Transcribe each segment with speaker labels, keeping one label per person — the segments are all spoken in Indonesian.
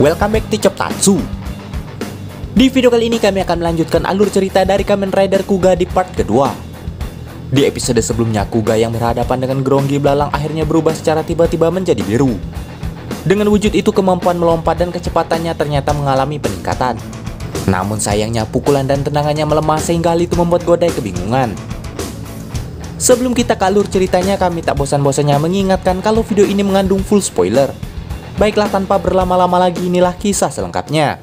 Speaker 1: Welcome back to Choptatsu. Di video kali ini kami akan melanjutkan alur cerita dari Kamen Rider Kuga di part kedua. Di episode sebelumnya, Kuga yang berhadapan dengan Gronggi belalang akhirnya berubah secara tiba-tiba menjadi biru. Dengan wujud itu, kemampuan melompat dan kecepatannya ternyata mengalami peningkatan. Namun sayangnya pukulan dan tendangannya melemah sehingga hal itu membuat Godai kebingungan. Sebelum kita ke alur ceritanya, kami tak bosan-bosannya mengingatkan kalau video ini mengandung full spoiler. Baiklah, tanpa berlama-lama lagi, inilah kisah selengkapnya.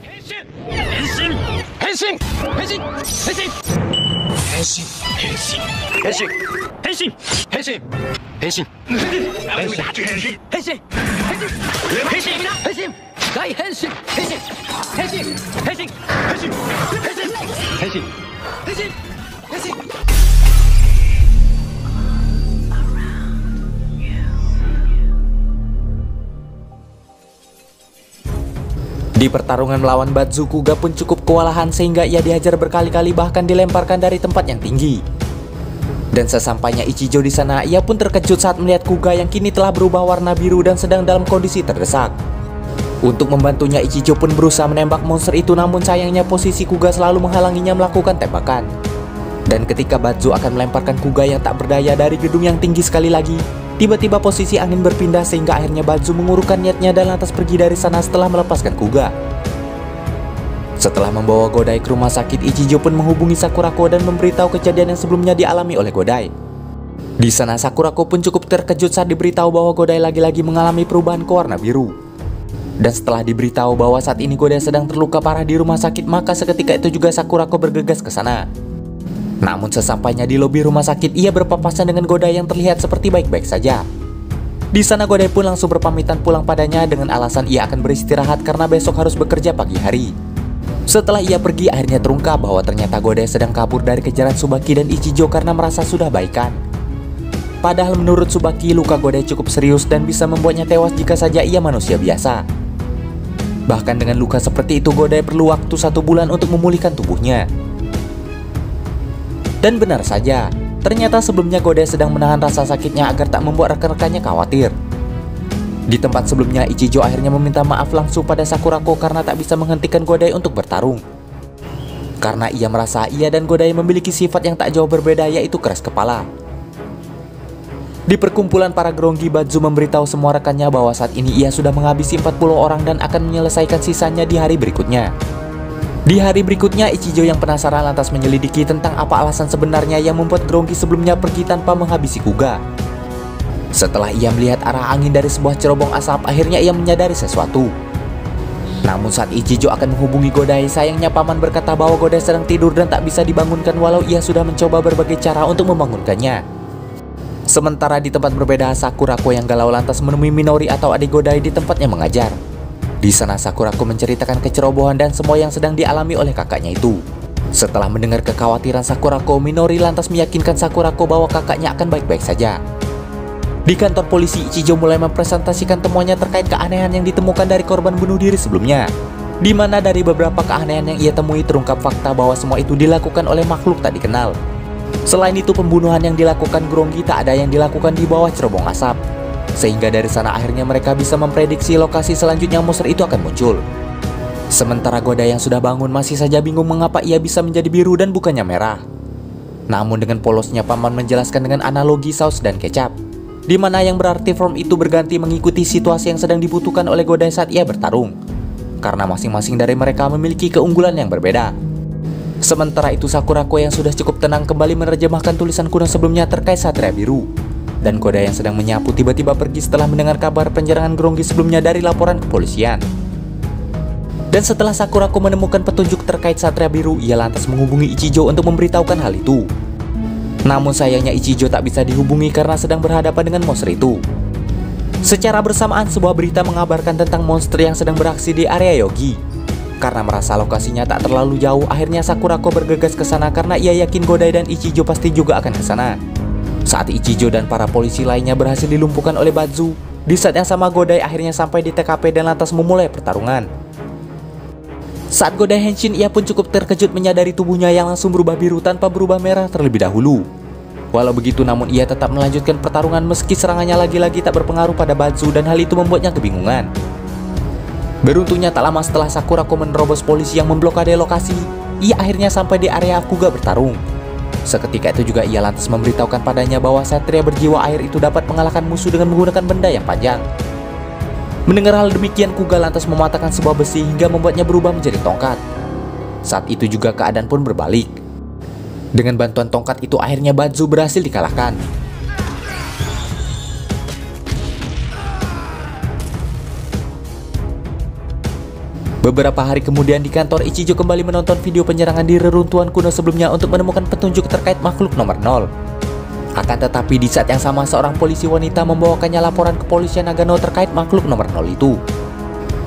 Speaker 1: Di pertarungan melawan Batsu, Kuga pun cukup kewalahan sehingga ia dihajar berkali-kali, bahkan dilemparkan dari tempat yang tinggi. Dan sesampainya Ichijo di sana, ia pun terkejut saat melihat Kuga yang kini telah berubah warna biru dan sedang dalam kondisi terdesak. Untuk membantunya, Ichijo pun berusaha menembak monster itu, namun sayangnya posisi Kuga selalu menghalanginya melakukan tembakan. Dan ketika Batsu akan melemparkan Kuga yang tak berdaya dari gedung yang tinggi sekali lagi, tiba-tiba posisi angin berpindah sehingga akhirnya Batsu mengurungkan niatnya dan lantas pergi dari sana setelah melepaskan Kuga. Setelah membawa Godai ke rumah sakit, Ichijo pun menghubungi Sakurako dan memberitahu kejadian yang sebelumnya dialami oleh Godai. Di sana Sakurako pun cukup terkejut saat diberitahu bahwa Godai lagi-lagi mengalami perubahan ke warna biru. Dan setelah diberitahu bahwa saat ini Godai sedang terluka parah di rumah sakit, maka seketika itu juga Sakurako bergegas ke sana. Namun sesampainya di lobi rumah sakit, ia berpapasan dengan Godai yang terlihat seperti baik-baik saja. Di sana Godai pun langsung berpamitan pulang padanya dengan alasan ia akan beristirahat karena besok harus bekerja pagi hari. Setelah ia pergi, akhirnya terungkap bahwa ternyata Godai sedang kabur dari kejaran Tsubaki dan Ichijo karena merasa sudah baikan. Padahal menurut Tsubaki, luka Godai cukup serius dan bisa membuatnya tewas jika saja ia manusia biasa. Bahkan dengan luka seperti itu, Godai perlu waktu 1 bulan untuk memulihkan tubuhnya. Dan benar saja, ternyata sebelumnya Godai sedang menahan rasa sakitnya agar tak membuat rekan-rekannya khawatir. Di tempat sebelumnya, Ichijo akhirnya meminta maaf langsung pada Sakurako karena tak bisa menghentikan Godai untuk bertarung. Karena ia merasa ia dan Godai memiliki sifat yang tak jauh berbeda, yaitu keras kepala. Di perkumpulan para Gronggi, Batsu memberitahu semua rekannya bahwa saat ini ia sudah menghabisi 40 orang dan akan menyelesaikan sisanya di hari berikutnya. Di hari berikutnya, Ichijo yang penasaran lantas menyelidiki tentang apa alasan sebenarnya yang membuat Gronggi sebelumnya pergi tanpa menghabisi Kuga. Setelah ia melihat arah angin dari sebuah cerobong asap, akhirnya ia menyadari sesuatu. Namun saat Ichijo akan menghubungi Godai, sayangnya paman berkata bahwa Godai sedang tidur dan tak bisa dibangunkan walau ia sudah mencoba berbagai cara untuk membangunkannya. Sementara di tempat berbeda, Sakurako yang galau lantas menemui Minori atau adik Godai di tempatnya mengajar. Di sana Sakurako menceritakan kecerobohan dan semua yang sedang dialami oleh kakaknya itu. Setelah mendengar kekhawatiran Sakurako, Minori lantas meyakinkan Sakurako bahwa kakaknya akan baik-baik saja. Di kantor polisi, Ichijo mulai mempresentasikan temuannya terkait keanehan yang ditemukan dari korban bunuh diri sebelumnya. Di mana dari beberapa keanehan yang ia temui terungkap fakta bahwa semua itu dilakukan oleh makhluk tak dikenal. Selain itu, pembunuhan yang dilakukan Gronggi tak ada yang dilakukan di bawah cerobong asap. Sehingga dari sana akhirnya mereka bisa memprediksi lokasi selanjutnya monster itu akan muncul. Sementara Godai yang sudah bangun masih saja bingung mengapa ia bisa menjadi biru dan bukannya merah. Namun dengan polosnya paman menjelaskan dengan analogi saus dan kecap, di mana yang berarti form itu berganti mengikuti situasi yang sedang dibutuhkan oleh Godai saat ia bertarung. Karena masing-masing dari mereka memiliki keunggulan yang berbeda. Sementara itu Sakurako yang sudah cukup tenang kembali menerjemahkan tulisan kuno sebelumnya terkait Satria Biru. Dan Godai yang sedang menyapu tiba-tiba pergi setelah mendengar kabar penyerangan Gronggi sebelumnya dari laporan kepolisian. Dan setelah Sakurako menemukan petunjuk terkait Satria Biru, ia lantas menghubungi Ichijo untuk memberitahukan hal itu. Namun sayangnya Ichijo tak bisa dihubungi karena sedang berhadapan dengan monster itu. Secara bersamaan, sebuah berita mengabarkan tentang monster yang sedang beraksi di area Yogi. Karena merasa lokasinya tak terlalu jauh, akhirnya Sakurako bergegas ke sana karena ia yakin Godai dan Ichijo pasti juga akan ke sana. Saat Ichijo dan para polisi lainnya berhasil dilumpuhkan oleh Batsu, di saat yang sama Godai akhirnya sampai di TKP dan lantas memulai pertarungan. Saat Godai Henshin, ia pun cukup terkejut menyadari tubuhnya yang langsung berubah biru tanpa berubah merah terlebih dahulu. Walau begitu, namun ia tetap melanjutkan pertarungan meski serangannya lagi-lagi tak berpengaruh pada Batsu dan hal itu membuatnya kebingungan. Beruntungnya tak lama setelah Sakurako menerobos polisi yang memblokade lokasi, ia akhirnya sampai di area Kuga bertarung. Seketika itu juga ia lantas memberitahukan padanya bahwa satria berjiwa air itu dapat mengalahkan musuh dengan menggunakan benda yang panjang. Mendengar hal demikian, Kuga lantas mematahkan sebuah besi hingga membuatnya berubah menjadi tongkat. Saat itu juga keadaan pun berbalik. Dengan bantuan tongkat itu akhirnya Banzu berhasil dikalahkan. Beberapa hari kemudian di kantor, Ichijo kembali menonton video penyerangan di reruntuhan kuno sebelumnya untuk menemukan petunjuk terkait makhluk nomor 0. Akan tetapi di saat yang sama seorang polisi wanita membawakannya laporan kepolisian Nagano terkait makhluk nomor 0 itu.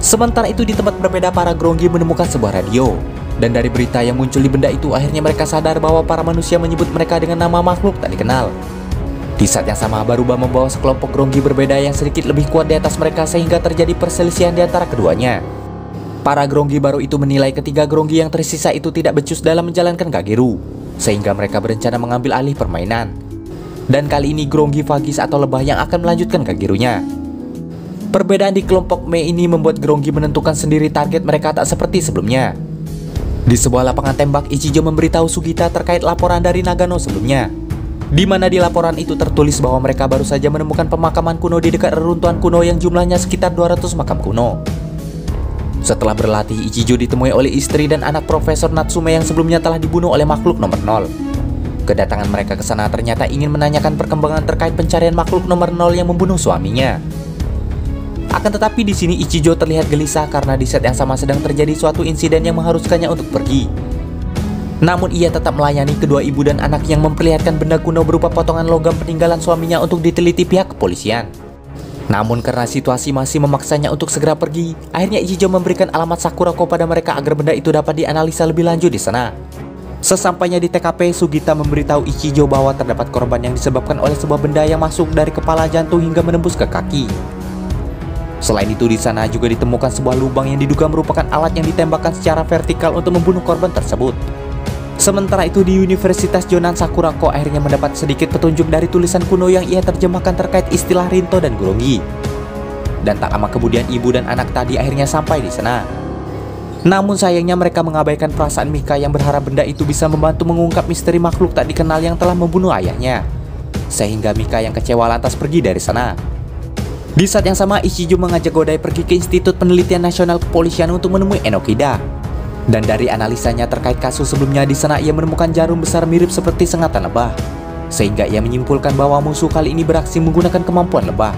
Speaker 1: Sementara itu di tempat berbeda para Grongi menemukan sebuah radio. Dan dari berita yang muncul di benda itu akhirnya mereka sadar bahwa para manusia menyebut mereka dengan nama makhluk tak dikenal. Di saat yang sama Baruba membawa sekelompok Grongi berbeda yang sedikit lebih kuat di atas mereka sehingga terjadi perselisihan di antara keduanya. Para Grongi baru itu menilai ketiga Grongi yang tersisa itu tidak becus dalam menjalankan Kageru, sehingga mereka berencana mengambil alih permainan. Dan kali ini Grongi Vagis atau lebah yang akan melanjutkan Kagerunya. Perbedaan di kelompok Me ini membuat Grongi menentukan sendiri target mereka tak seperti sebelumnya. Di sebuah lapangan tembak, Ichijo memberitahu Sugita terkait laporan dari Nagano sebelumnya, di mana di laporan itu tertulis bahwa mereka baru saja menemukan pemakaman kuno di dekat reruntuhan kuno yang jumlahnya sekitar 200 makam kuno. Setelah berlatih, Ichijo ditemui oleh istri dan anak Profesor Natsume yang sebelumnya telah dibunuh oleh makhluk nomor 0. Kedatangan mereka ke sana ternyata ingin menanyakan perkembangan terkait pencarian makhluk nomor 0 yang membunuh suaminya. Akan tetapi di sini Ichijo terlihat gelisah karena di set yang sama sedang terjadi suatu insiden yang mengharuskannya untuk pergi. Namun ia tetap melayani kedua ibu dan anak yang memperlihatkan benda kuno berupa potongan logam peninggalan suaminya untuk diteliti pihak kepolisian. Namun karena situasi masih memaksanya untuk segera pergi, akhirnya Ichijo memberikan alamat Sakurako pada mereka agar benda itu dapat dianalisa lebih lanjut di sana. Sesampainya di TKP, Sugita memberitahu Ichijo bahwa terdapat korban yang disebabkan oleh sebuah benda yang masuk dari kepala jantung hingga menembus ke kaki. Selain itu di sana juga ditemukan sebuah lubang yang diduga merupakan alat yang ditembakkan secara vertikal untuk membunuh korban tersebut. Sementara itu di Universitas Jonan, Sakurako akhirnya mendapat sedikit petunjuk dari tulisan kuno yang ia terjemahkan terkait istilah Rinto dan Grongi. Dan tak lama kemudian ibu dan anak tadi akhirnya sampai di sana. Namun sayangnya mereka mengabaikan perasaan Mika yang berharap benda itu bisa membantu mengungkap misteri makhluk tak dikenal yang telah membunuh ayahnya. Sehingga Mika yang kecewa lantas pergi dari sana. Di saat yang sama Ichijo mengajak Godai pergi ke Institut Penelitian Nasional Kepolisian untuk menemui Enokida. Dan dari analisanya terkait kasus sebelumnya di sana ia menemukan jarum besar mirip seperti sengatan lebah. Sehingga ia menyimpulkan bahwa musuh kali ini beraksi menggunakan kemampuan lebah.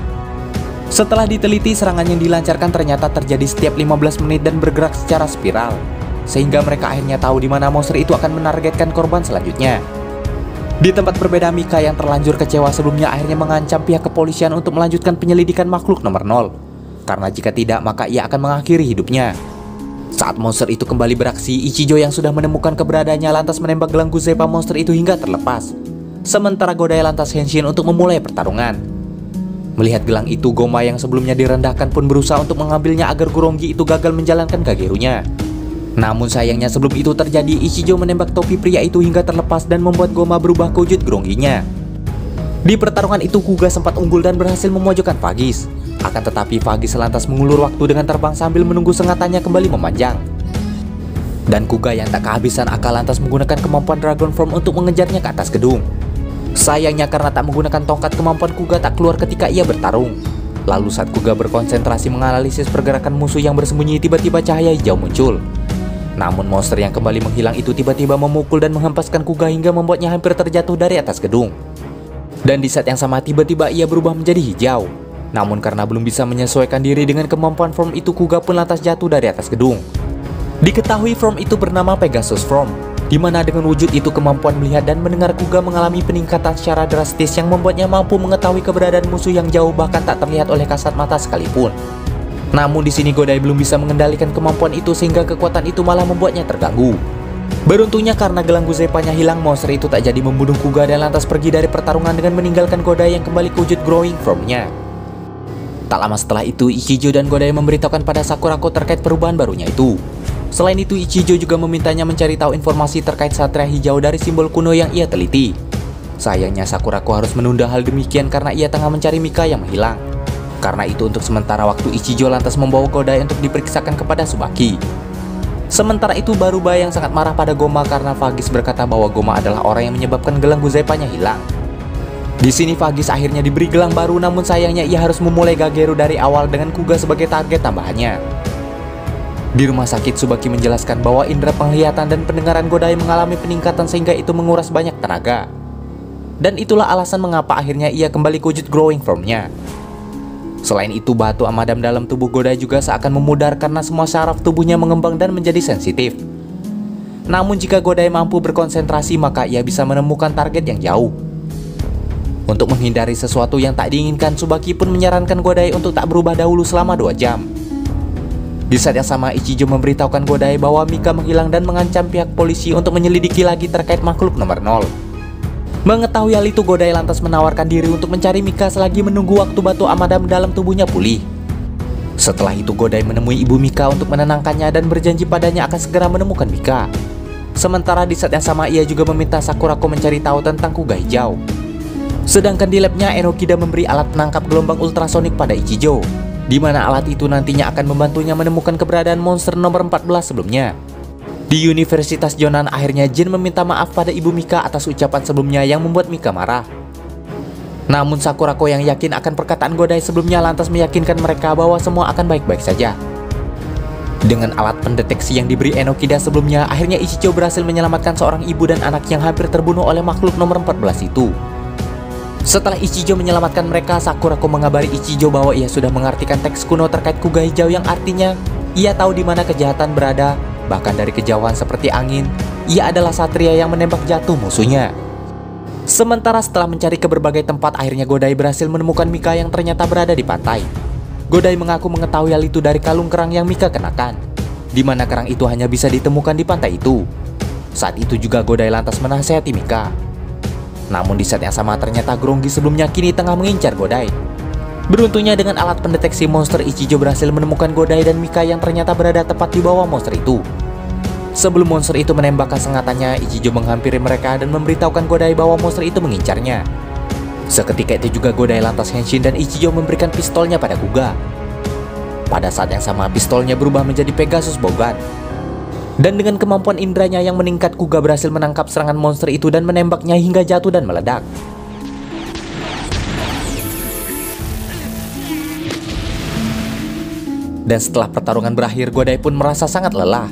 Speaker 1: Setelah diteliti, serangan yang dilancarkan ternyata terjadi setiap 15 menit dan bergerak secara spiral. Sehingga mereka akhirnya tahu di mana monster itu akan menargetkan korban selanjutnya. Di tempat berbeda, Mika yang terlanjur kecewa sebelumnya akhirnya mengancam pihak kepolisian untuk melanjutkan penyelidikan makhluk nomor 0. Karena jika tidak maka ia akan mengakhiri hidupnya. Saat monster itu kembali beraksi, Ichijo yang sudah menemukan keberadaannya lantas menembak gelang Guzepa monster itu hingga terlepas. Sementara Godai lantas henshin untuk memulai pertarungan. Melihat gelang itu, Goma yang sebelumnya direndahkan pun berusaha untuk mengambilnya agar Grongi itu gagal menjalankan Kagerunya. Namun sayangnya sebelum itu terjadi, Ichijo menembak topi pria itu hingga terlepas dan membuat Goma berubah ke wujud Gronginya. Di pertarungan itu Kuga sempat unggul dan berhasil memojokkan Vagis. Akan tetapi Vagis lantas mengulur waktu dengan terbang sambil menunggu sengatannya kembali memanjang. Dan Kuga yang tak kehabisan akal lantas menggunakan kemampuan Dragon Form untuk mengejarnya ke atas gedung. Sayangnya karena tak menggunakan tongkat, kemampuan Kuga tak keluar ketika ia bertarung. Lalu saat Kuga berkonsentrasi menganalisis pergerakan musuh yang bersembunyi, tiba-tiba cahaya hijau muncul. Namun monster yang kembali menghilang itu tiba-tiba memukul dan menghempaskan Kuga hingga membuatnya hampir terjatuh dari atas gedung. Dan di saat yang sama tiba-tiba ia berubah menjadi hijau. Namun karena belum bisa menyesuaikan diri dengan kemampuan form itu, Kuga pun lantas jatuh dari atas gedung. Diketahui form itu bernama Pegasus Form, di mana dengan wujud itu kemampuan melihat dan mendengar Kuga mengalami peningkatan secara drastis yang membuatnya mampu mengetahui keberadaan musuh yang jauh bahkan tak terlihat oleh kasat mata sekalipun. Namun di sini Godai belum bisa mengendalikan kemampuan itu sehingga kekuatan itu malah membuatnya terganggu. Beruntungnya karena gelang Guzepanya hilang, monster itu tak jadi membunuh Kuga dan lantas pergi dari pertarungan dengan meninggalkan Godai yang kembali ke wujud Growing Formnya. Tak lama setelah itu, Ichijo dan Godai memberitahukan pada Sakurako terkait perubahan barunya itu. Selain itu, Ichijo juga memintanya mencari tahu informasi terkait satria hijau dari simbol kuno yang ia teliti. Sayangnya Sakurako harus menunda hal demikian karena ia tengah mencari Mika yang menghilang. Karena itu untuk sementara waktu Ichijo lantas membawa Godai untuk diperiksakan kepada Tsubaki. Sementara itu Baruba yang sangat marah pada Goma karena Vagis berkata bahwa Goma adalah orang yang menyebabkan gelang Guzepa-nya hilang. Di sini Vagis akhirnya diberi gelang baru, namun sayangnya ia harus memulai Gageru dari awal dengan Kuga sebagai target tambahannya. Di rumah sakit Tsubaki menjelaskan bahwa indera penglihatan dan pendengaran Godai mengalami peningkatan sehingga itu menguras banyak tenaga. Dan itulah alasan mengapa akhirnya ia kembali ke wujud growing formnya. Selain itu batu amadam dalam tubuh Godai juga seakan memudar karena semua syaraf tubuhnya mengembang dan menjadi sensitif. Namun jika Godai mampu berkonsentrasi maka ia bisa menemukan target yang jauh. Untuk menghindari sesuatu yang tak diinginkan, Tsubaki pun menyarankan Godai untuk tak berubah dahulu selama 2 jam. Di saat yang sama Ichijo memberitahukan Godai bahwa Mika menghilang dan mengancam pihak polisi untuk menyelidiki lagi terkait makhluk nomor 0. Mengetahui hal itu Godai lantas menawarkan diri untuk mencari Mika selagi menunggu waktu batu amadam dalam tubuhnya pulih. Setelah itu Godai menemui ibu Mika untuk menenangkannya dan berjanji padanya akan segera menemukan Mika. Sementara di saat yang sama ia juga meminta Sakurako mencari tahu tentang Kuga hijau. Sedangkan di labnya Enokida memberi alat penangkap gelombang ultrasonik pada Ichijo, di mana alat itu nantinya akan membantunya menemukan keberadaan monster nomor 14 sebelumnya. Di Universitas Jonan akhirnya Jin meminta maaf pada ibu Mika atas ucapan sebelumnya yang membuat Mika marah. Namun Sakurako yang yakin akan perkataan Godai sebelumnya lantas meyakinkan mereka bahwa semua akan baik-baik saja. Dengan alat pendeteksi yang diberi Enokida sebelumnya, akhirnya Ichijo berhasil menyelamatkan seorang ibu dan anak yang hampir terbunuh oleh makhluk nomor 14 itu. Setelah Ichijo menyelamatkan mereka, Sakurako mengabari Ichijo bahwa ia sudah mengartikan teks kuno terkait Kuga hijau yang artinya ia tahu di mana kejahatan berada, bahkan dari kejauhan seperti angin, ia adalah satria yang menembak jatuh musuhnya. Sementara setelah mencari ke berbagai tempat, akhirnya Godai berhasil menemukan Mika yang ternyata berada di pantai. Godai mengaku mengetahui hal itu dari kalung kerang yang Mika kenakan, di mana kerang itu hanya bisa ditemukan di pantai itu. Saat itu juga Godai lantas menasihati Mika. Namun di saat yang sama ternyata Grongi sebelumnya kini tengah mengincar Godai. Beruntungnya dengan alat pendeteksi monster, Ichijo berhasil menemukan Godai dan Mika yang ternyata berada tepat di bawah monster itu. Sebelum monster itu menembakkan sengatannya, Ichijo menghampiri mereka dan memberitahukan Godai bahwa monster itu mengincarnya. Seketika itu juga Godai lantas henshin dan Ichijo memberikan pistolnya pada Kuga. Pada saat yang sama pistolnya berubah menjadi Pegasus Bowgun. Dan dengan kemampuan indranya yang meningkat, Kuga berhasil menangkap serangan monster itu dan menembaknya hingga jatuh dan meledak. Dan setelah pertarungan berakhir, Godai pun merasa sangat lelah.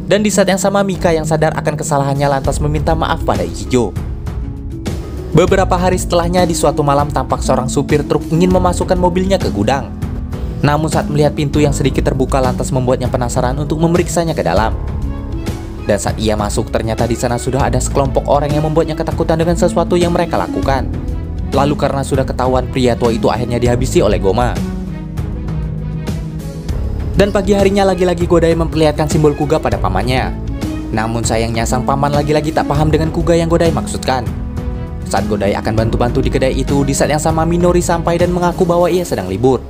Speaker 1: Dan di saat yang sama Mika yang sadar akan kesalahannya lantas meminta maaf pada Ichijo. Beberapa hari setelahnya di suatu malam tampak seorang supir truk ingin memasukkan mobilnya ke gudang. Namun saat melihat pintu yang sedikit terbuka lantas membuatnya penasaran untuk memeriksanya ke dalam. Dan saat ia masuk ternyata di sana sudah ada sekelompok orang yang membuatnya ketakutan dengan sesuatu yang mereka lakukan. Lalu karena sudah ketahuan, pria tua itu akhirnya dihabisi oleh Goma. Dan pagi harinya lagi-lagi Godai memperlihatkan simbol Kuga pada pamannya. Namun sayangnya sang paman lagi-lagi tak paham dengan Kuga yang Godai maksudkan. Saat Godai akan bantu-bantu di kedai itu, di saat yang sama Minori sampai dan mengaku bahwa ia sedang libur.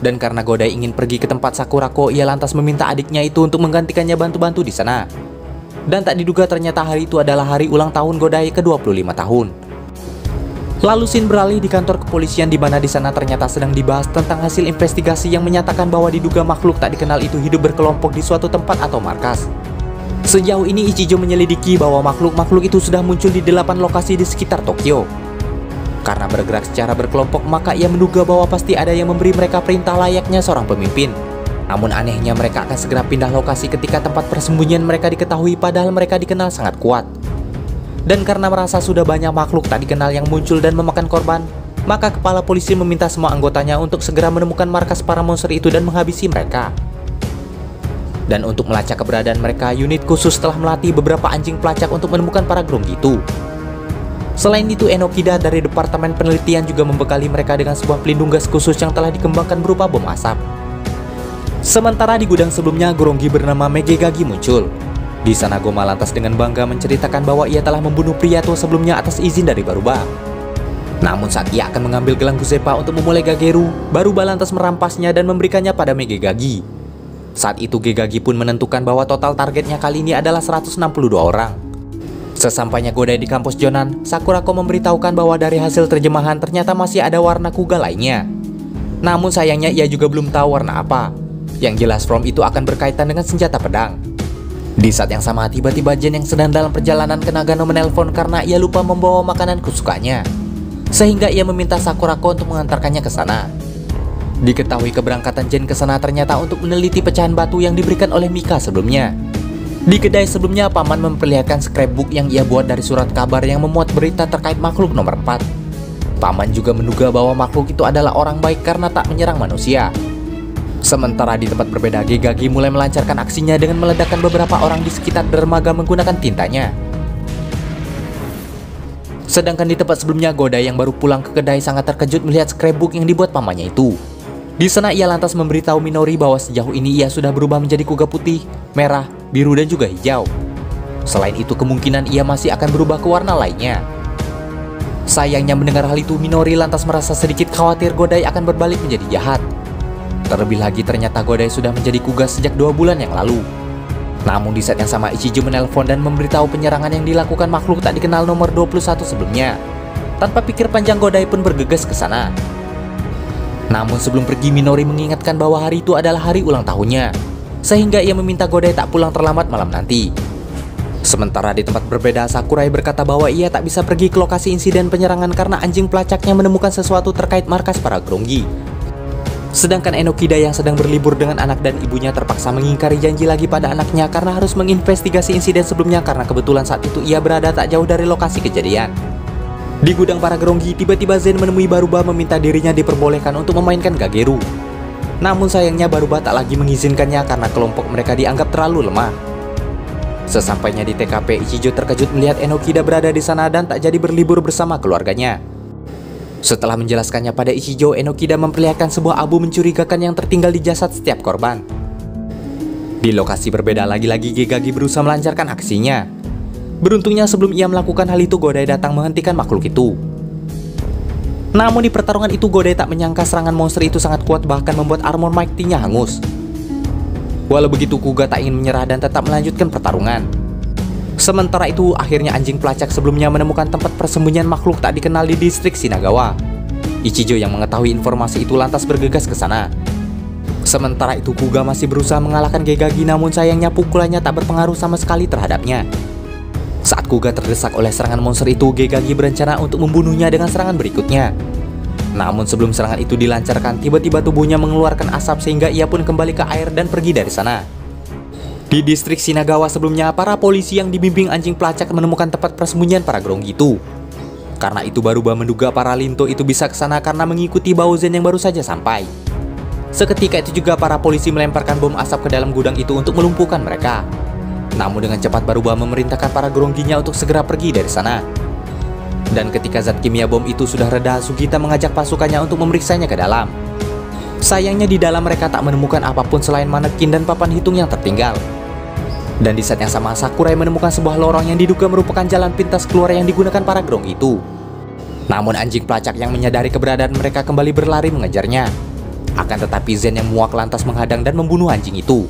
Speaker 1: Dan karena Godai ingin pergi ke tempat Sakurako, ia lantas meminta adiknya itu untuk menggantikannya bantu-bantu di sana. Dan tak diduga ternyata hari itu adalah hari ulang tahun Godai ke-25 tahun. Lalu scene beralih di kantor kepolisian di mana di sana ternyata sedang dibahas tentang hasil investigasi yang menyatakan bahwa diduga makhluk tak dikenal itu hidup berkelompok di suatu tempat atau markas. Sejauh ini Ichijo menyelidiki bahwa makhluk-makhluk itu sudah muncul di 8 lokasi di sekitar Tokyo. Karena bergerak secara berkelompok, maka ia menduga bahwa pasti ada yang memberi mereka perintah layaknya seorang pemimpin. Namun anehnya mereka akan segera pindah lokasi ketika tempat persembunyian mereka diketahui padahal mereka dikenal sangat kuat. Dan karena merasa sudah banyak makhluk tak dikenal yang muncul dan memakan korban, maka kepala polisi meminta semua anggotanya untuk segera menemukan markas para monster itu dan menghabisi mereka. Dan untuk melacak keberadaan mereka, unit khusus telah melatih beberapa anjing pelacak untuk menemukan para Grongi itu. Selain itu, Enokida dari Departemen Penelitian juga membekali mereka dengan sebuah pelindung gas khusus yang telah dikembangkan berupa bom asap. Sementara di gudang sebelumnya, Grongi bernama Megegagi muncul. Di sana Goma lantas dengan bangga menceritakan bahwa ia telah membunuh pria tua sebelumnya atas izin dari Baruba. Namun saat ia akan mengambil gelang Guzepa untuk memulai Gageru, Baruba lantas merampasnya dan memberikannya pada Megegagi. Saat itu Gegagi pun menentukan bahwa total targetnya kali ini adalah 162 orang. Sesampainya Godai di kampus Jonan, Sakurako memberitahukan bahwa dari hasil terjemahan ternyata masih ada warna Kuga lainnya. Namun sayangnya ia juga belum tahu warna apa. Yang jelas From itu akan berkaitan dengan senjata pedang. Di saat yang sama tiba-tiba Jen yang sedang dalam perjalanan ke Nagano menelpon karena ia lupa membawa makanan kesukaannya. Sehingga ia meminta Sakurako untuk mengantarkannya ke sana. Diketahui keberangkatan Jen ke sana ternyata untuk meneliti pecahan batu yang diberikan oleh Mika sebelumnya. Di kedai sebelumnya paman memperlihatkan scrapbook yang ia buat dari surat kabar yang memuat berita terkait makhluk nomor 4. Paman juga menduga bahwa makhluk itu adalah orang baik karena tak menyerang manusia. Sementara di tempat berbeda, Gegagi mulai melancarkan aksinya dengan meledakkan beberapa orang di sekitar dermaga menggunakan tintanya. Sedangkan di tempat sebelumnya, Godai yang baru pulang ke kedai sangat terkejut melihat scrapbook yang dibuat pamannya itu. Di sana ia lantas memberitahu Minori bahwa sejauh ini ia sudah berubah menjadi kuga putih, merah, biru dan juga hijau. Selain itu kemungkinan ia masih akan berubah ke warna lainnya. Sayangnya mendengar hal itu, Minori lantas merasa sedikit khawatir Godai akan berbalik menjadi jahat. Terlebih lagi ternyata Godai sudah menjadi kuga sejak 2 bulan yang lalu. Namun di saat yang sama Ichijo menelpon dan memberitahu penyerangan yang dilakukan makhluk tak dikenal nomor 21 sebelumnya. Tanpa pikir panjang Godai pun bergegas ke sana. Namun sebelum pergi Minori mengingatkan bahwa hari itu adalah hari ulang tahunnya. Sehingga ia meminta Godai tak pulang terlambat malam nanti. Sementara di tempat berbeda, Sakurai berkata bahwa ia tak bisa pergi ke lokasi insiden penyerangan karena anjing pelacaknya menemukan sesuatu terkait markas para Grongi. Sedangkan Enokida yang sedang berlibur dengan anak dan ibunya terpaksa mengingkari janji lagi pada anaknya karena harus menginvestigasi insiden sebelumnya karena kebetulan saat itu ia berada tak jauh dari lokasi kejadian. Di gudang para Grongi, tiba-tiba Zen menemui Baruba meminta dirinya diperbolehkan untuk memainkan Gageru. Namun sayangnya Baruba tak lagi mengizinkannya karena kelompok mereka dianggap terlalu lemah. Sesampainya di TKP, Ichijo terkejut melihat Enokida berada di sana dan tak jadi berlibur bersama keluarganya. Setelah menjelaskannya pada Ichijo, Enokida memperlihatkan sebuah abu mencurigakan yang tertinggal di jasad setiap korban. Di lokasi berbeda, lagi-lagi Gegagi berusaha melancarkan aksinya. Beruntungnya sebelum ia melakukan hal itu, Godai datang menghentikan makhluk itu. Namun di pertarungan itu, Godai tak menyangka serangan monster itu sangat kuat bahkan membuat armor mighty-nya hangus. Walau begitu, Kuga tak ingin menyerah dan tetap melanjutkan pertarungan. Sementara itu, akhirnya anjing pelacak sebelumnya menemukan tempat persembunyian makhluk tak dikenal di distrik Shinagawa. Ichijo yang mengetahui informasi itu lantas bergegas ke sana. Sementara itu, Kuga masih berusaha mengalahkan Gegagi, namun sayangnya pukulannya tak berpengaruh sama sekali terhadapnya. Saat Kuga terdesak oleh serangan monster itu, Gegagi berencana untuk membunuhnya dengan serangan berikutnya. Namun sebelum serangan itu dilancarkan, tiba-tiba tubuhnya mengeluarkan asap sehingga ia pun kembali ke air dan pergi dari sana. Di distrik Shinagawa sebelumnya, para polisi yang dibimbing anjing pelacak menemukan tempat persembunyian para Grongi itu. Karena itu Baruba menduga para Linto itu bisa ke sana karena mengikuti bau Zen yang baru saja sampai. Seketika itu juga para polisi melemparkan bom asap ke dalam gudang itu untuk melumpuhkan mereka. Namun dengan cepat Baruba memerintahkan para Gronginya untuk segera pergi dari sana. Dan ketika zat kimia bom itu sudah reda, Sugita mengajak pasukannya untuk memeriksanya ke dalam. Sayangnya di dalam mereka tak menemukan apapun selain manekin dan papan hitung yang tertinggal. Dan di saat yang sama, Sakurai menemukan sebuah lorong yang diduga merupakan jalan pintas keluar yang digunakan para Grongi itu. Namun anjing pelacak yang menyadari keberadaan mereka kembali berlari mengejarnya. Akan tetapi Zen yang muak lantas menghadang dan membunuh anjing itu.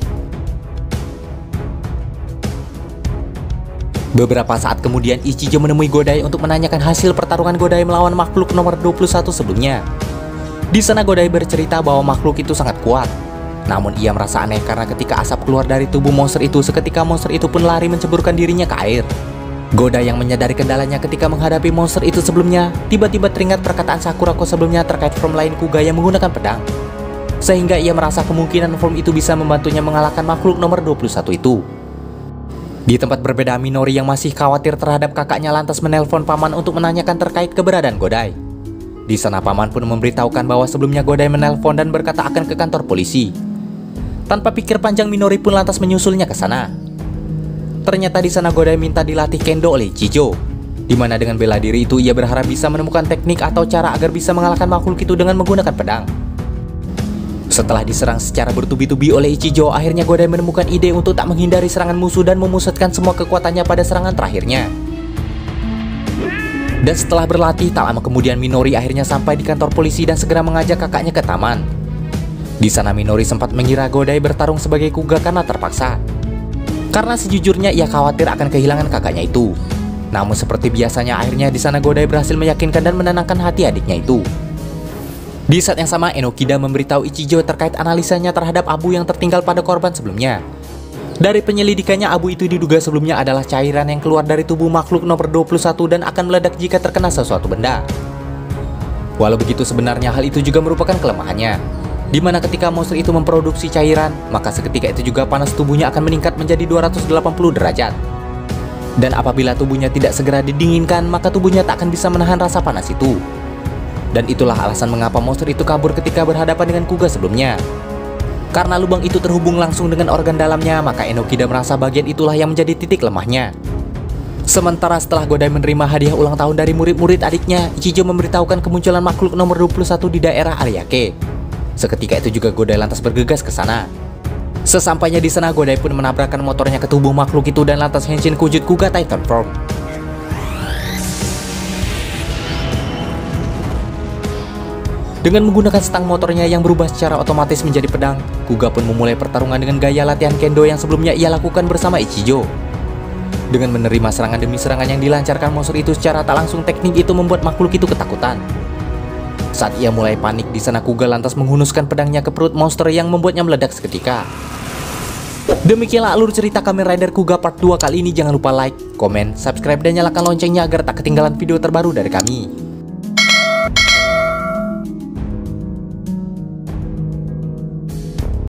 Speaker 1: Beberapa saat kemudian, Ichijo menemui Godai untuk menanyakan hasil pertarungan Godai melawan makhluk nomor 21 sebelumnya. Di sana Godai bercerita bahwa makhluk itu sangat kuat. Namun ia merasa aneh karena ketika asap keluar dari tubuh monster itu, seketika monster itu pun lari menceburkan dirinya ke air. Godai yang menyadari kendalanya ketika menghadapi monster itu sebelumnya, tiba-tiba teringat perkataan Sakurako sebelumnya terkait form lain Kuga yang menggunakan pedang. Sehingga ia merasa kemungkinan form itu bisa membantunya mengalahkan makhluk nomor 21 itu. Di tempat berbeda, Minori yang masih khawatir terhadap kakaknya lantas menelpon paman untuk menanyakan terkait keberadaan Godai. Di sana paman pun memberitahukan bahwa sebelumnya Godai menelpon dan berkata akan ke kantor polisi. Tanpa pikir panjang, Minori pun lantas menyusulnya ke sana. Ternyata di sana Godai minta dilatih kendo oleh Ichijo, di mana dengan bela diri itu ia berharap bisa menemukan teknik atau cara agar bisa mengalahkan makhluk itu dengan menggunakan pedang. Setelah diserang secara bertubi-tubi oleh Ichijo, akhirnya Godai menemukan ide untuk tak menghindari serangan musuh dan memusatkan semua kekuatannya pada serangan terakhirnya. Dan setelah berlatih, tak lama kemudian Minori akhirnya sampai di kantor polisi dan segera mengajak kakaknya ke taman. Di sana Minori sempat mengira Godai bertarung sebagai Kuga karena terpaksa. Karena sejujurnya ia khawatir akan kehilangan kakaknya itu. Namun seperti biasanya akhirnya di sana Godai berhasil meyakinkan dan menenangkan hati adiknya itu. Di saat yang sama, Enokida memberitahu Ichijo terkait analisanya terhadap abu yang tertinggal pada korban sebelumnya. Dari penyelidikannya, abu itu diduga sebelumnya adalah cairan yang keluar dari tubuh makhluk nomor 21 dan akan meledak jika terkena sesuatu benda. Walau begitu, sebenarnya hal itu juga merupakan kelemahannya, di mana ketika monster itu memproduksi cairan, maka seketika itu juga panas tubuhnya akan meningkat menjadi 280 derajat. Dan apabila tubuhnya tidak segera didinginkan, maka tubuhnya tak akan bisa menahan rasa panas itu. Dan itulah alasan mengapa monster itu kabur ketika berhadapan dengan Kuga sebelumnya. Karena lubang itu terhubung langsung dengan organ dalamnya, maka Enokida merasa bagian itulah yang menjadi titik lemahnya. Sementara setelah Godai menerima hadiah ulang tahun dari murid-murid adiknya, Ichijo memberitahukan kemunculan makhluk nomor 21 di daerah Ariake. Seketika itu juga Godai lantas bergegas ke sana. Sesampainya di sana, Godai pun menabrakkan motornya ke tubuh makhluk itu dan lantas henshin ke wujud Kuga Titan Form. Dengan menggunakan stang motornya yang berubah secara otomatis menjadi pedang, Kuga pun memulai pertarungan dengan gaya latihan kendo yang sebelumnya ia lakukan bersama Ichijo. Dengan menerima serangan demi serangan yang dilancarkan monster itu secara tak langsung, teknik itu membuat makhluk itu ketakutan. Saat ia mulai panik di sana, Kuga lantas menghunuskan pedangnya ke perut monster yang membuatnya meledak seketika. Demikianlah alur cerita Kamen Rider Kuga Part 2 kali ini. Jangan lupa like, komen, subscribe, dan nyalakan loncengnya agar tak ketinggalan video terbaru dari kami.